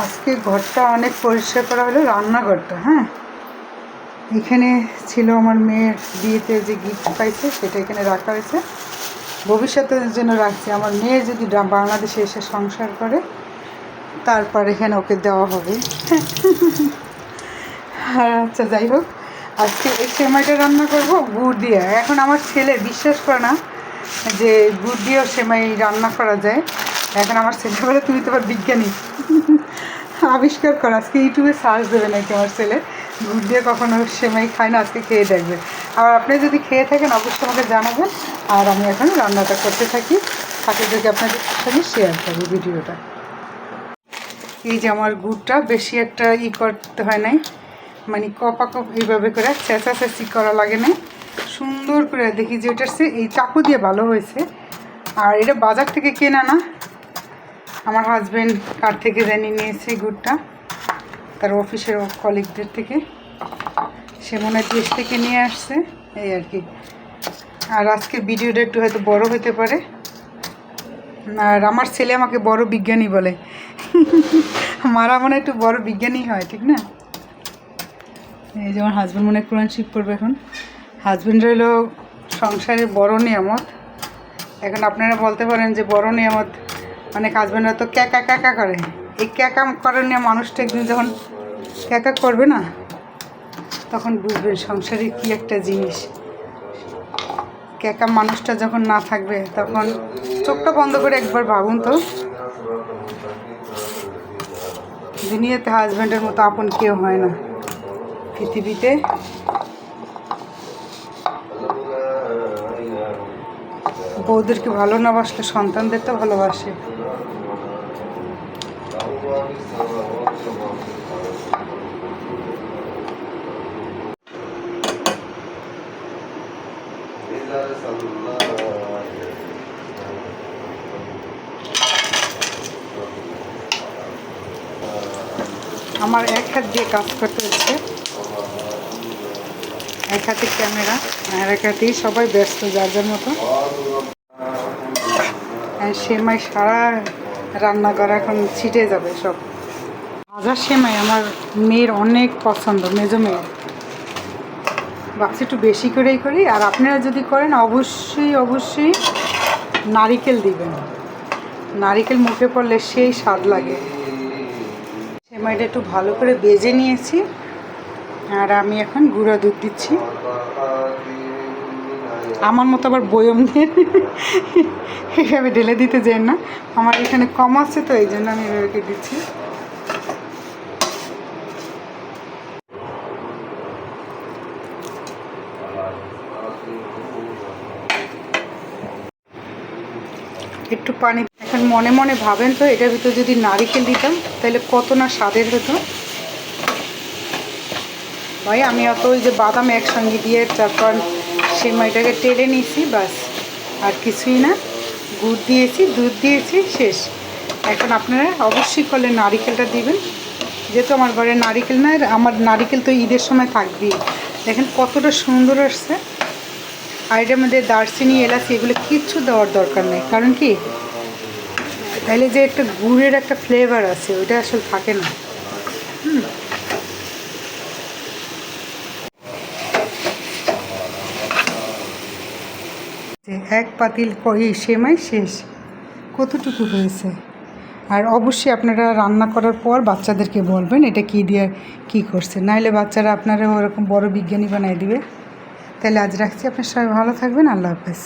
আজকে ঘরটা অনেক পরিষ্কার করা হলো, রান্নাঘরটা। হ্যাঁ, এখানে ছিল আমার মেয়ের বিয়েতে যে গিফট পাইছে সেটা এখানে রাখা হয়েছে, ভবিষ্যতের জন্য রাখছি। আমার মেয়ে যদি বাংলাদেশে এসে সংসার করে তারপর এখানে ওকে দেওয়া হবে। আচ্ছা, যাই হোক, আজকে এই সেমাইটা রান্না করব গুড় দিয়ে। এখন আমার ছেলে বিশ্বাস করে না যে গুড় দিয়েও সেমাই রান্না করা যায়। এখন আমার ছেলে বলে, তুমি তো আবার বিজ্ঞানী, আবিষ্কার করা। আজকে ইউটিউবে সার্চ দেবে নাকি আমার ছেলে, গুড় দিয়ে কখনো সেমাই খায় না, আজকে খেয়ে দেখবে। আর আপনি যদি খেয়ে থাকেন অবশ্যই আমাকে জানাবেন। আর আমি এখন রান্নাটা করতে থাকি, সাথে থেকে আপনাদের সঙ্গে শেয়ার করব ভিডিওটা। এই যে আমার গুড়টা বেশি একটা করতে হয় নাই, মানে কপা এইভাবে করে চেঁচাচেঁচি করা লাগে না, সুন্দর করে দেখি যে এটার সে এই চাকু দিয়ে ভালো হয়েছে। আর এটা বাজার থেকে কেনা না, আমার হাজব্যান্ড কার থেকে জানি নিয়েছে গুড়টা, তার অফিসের কলিগদের থেকে, সে মনে হয় দেশ থেকে নিয়ে আসছে, এই আর কি। আর আজকের ভিডিওটা একটু হয়তো বড় হতে পারে। আর আমার ছেলে আমাকে বড় বিজ্ঞানী বলে, মারা মনে একটু বড় বিজ্ঞানী হয়, ঠিক না? এই যেমন হাজব্যান্ড মনে কোরআন শিব করবে এখন। হাজব্যান্ড হলো সংসারে বড় নিয়ামত। এখন আপনারা বলতে পারেন যে বড় নিয়ামত, অনেক হাজব্যান্ডরা তো ক্যাকা ক্যাকা করে। এই ক্যাকা করার নিয়ে মানুষটা একদিন যখন ক্যাকা করবে না, তখন বুঝবেন সংসারে কী একটা জিনিস। ক্যাকা মানুষটা যখন না থাকবে, তখন চোখটা বন্ধ করে একবার ভাবুন তো, দুনিয়াতে হাজব্যান্ডের মতো আপন কেউ হয় না পৃথিবীতে। বউদেরকে ভালো না বাসলে সন্তানদের তো ভালোবাসে। আমার এক হাত দিয়ে কাজ করতে হচ্ছে, এক হাতে ক্যামেরা আর এক হাতেই সবাই ব্যস্ত যার যার মতো। সেমাই সারা রান্নাঘর এখন ছিটে যাবে সব। ভাজা সেমাই আমার মেয়ের অনেক পছন্দ, মেজো মেয়ের। ভাবছি একটু বেশি করেই করি। আর আপনারা যদি করেন অবশ্যই অবশ্যই নারিকেল দিবেন, নারিকেল মুখে পড়লে সেই স্বাদ লাগে। সেমাইটা একটু ভালো করে বেজে নিয়েছি, আর আমি এখন গুঁড়া দুধ দিচ্ছি। আমার মতো আবার বয়ম দিয়ে এভাবে ঢেলে দিতে চাই না, আমার এখানে কম আছে তো এই জন্য আমি এভাবে দিচ্ছি। একটু পানি। এখন মনে মনে ভাবেন তো, এটার ভিতরে যদি নারিকেল দিতাম তাহলে কত না স্বাদের হতো। ভাই আমি অত ওই যে বাদাম একসঙ্গে দিয়ে তারপর সেমাইটাকে টেলে নিয়েছি, বাস আর কিছুই না। গুড় দিয়েছি, দুধ দিয়েছি, শেষ। এখন আপনারা অবশ্যই করলে নারিকেলটা দিবেন, যেহেতু আমার ঘরে নারিকেল নাই। আমার নারিকেল তো ঈদের সময় থাকবেই। দেখেন কতটা সুন্দর আসছে। আর এটার মধ্যে দারচিনি, এলাচি এগুলো কিচ্ছু দেওয়ার দরকার নেই, কারণ কি তাহলে যে একটা গুড়ের একটা ফ্লেভার আছে ওইটা আসলে থাকে না। এক পাতিল সেমাই শেষ, কতটুকু হয়েছে। আর অবশ্যই আপনারা রান্না করার পর বাচ্চাদেরকে বলবেন এটা কী দিয়ে কী করছে, নাহলে বাচ্চারা আপনারা ওরকম বড় বিজ্ঞানী বানাই দিবে। তাহলে আজ রাখছি, আপনার সবাই ভালো থাকবেন, আল্লাহ হাফেজ।